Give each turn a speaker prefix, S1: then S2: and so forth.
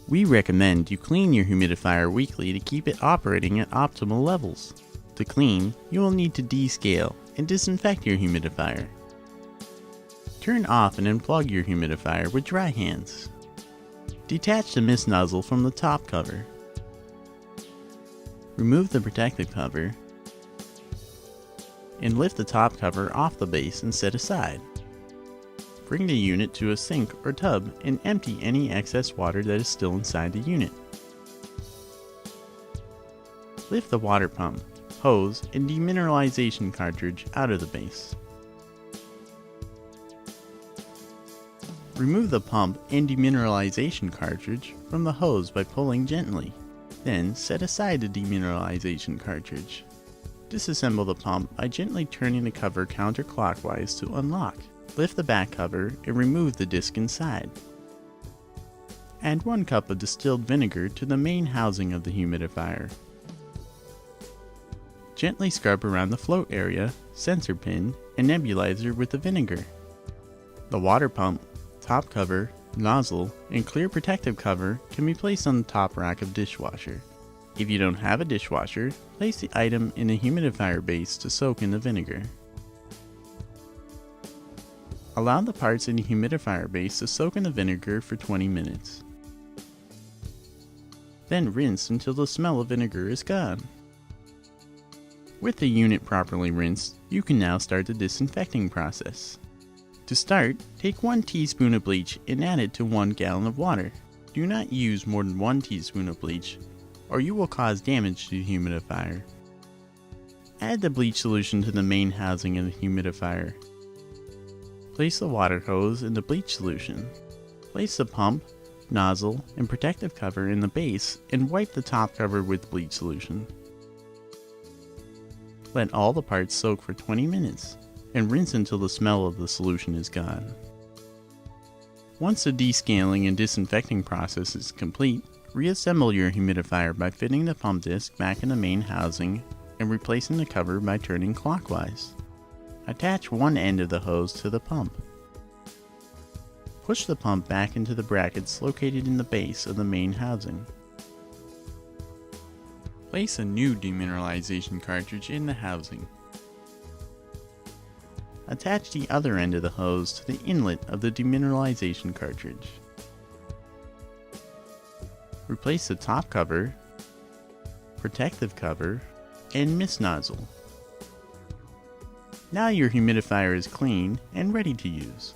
S1: We recommend you clean your humidifier weekly to keep it operating at optimal levels. To clean, you will need to descale and disinfect your humidifier. Turn off and unplug your humidifier with dry hands. Detach the mist nozzle from the top cover. Remove the protective cover and lift the top cover off the base and set aside. Bring the unit to a sink or tub and empty any excess water that is still inside the unit. Lift the water pump, hose, and demineralization cartridge out of the base. Remove the pump and demineralization cartridge from the hose by pulling gently. Then set aside the demineralization cartridge. Disassemble the pump by gently turning the cover counterclockwise to unlock. Lift the back cover and remove the disc inside. Add 1 cup of distilled vinegar to the main housing of the humidifier. Gently scrub around the float area, sensor pin, and nebulizer with the vinegar. The water pump, top cover, nozzle, and clear protective cover can be placed on the top rack of dishwasher. If you don't have a dishwasher, place the item in the humidifier base to soak in the vinegar. Allow the parts in the humidifier base to soak in the vinegar for 20 minutes. Then rinse until the smell of vinegar is gone. With the unit properly rinsed, you can now start the disinfecting process. To start, take 1 teaspoon of bleach and add it to 1 gallon of water. Do not use more than 1 teaspoon of bleach, or you will cause damage to the humidifier. Add the bleach solution to the main housing of the humidifier. Place the water hose in the bleach solution. Place the pump, nozzle, and protective cover in the base and wipe the top cover with bleach solution. Let all the parts soak for 20 minutes and rinse until the smell of the solution is gone. Once the descaling and disinfecting process is complete, reassemble your humidifier by fitting the pump disc back in the main housing and replacing the cover by turning clockwise. Attach one end of the hose to the pump. Push the pump back into the brackets located in the base of the main housing. Place a new demineralization cartridge in the housing. Attach the other end of the hose to the inlet of the demineralization cartridge. Replace the top cover, protective cover, and mist nozzle. Now your humidifier is clean and ready to use.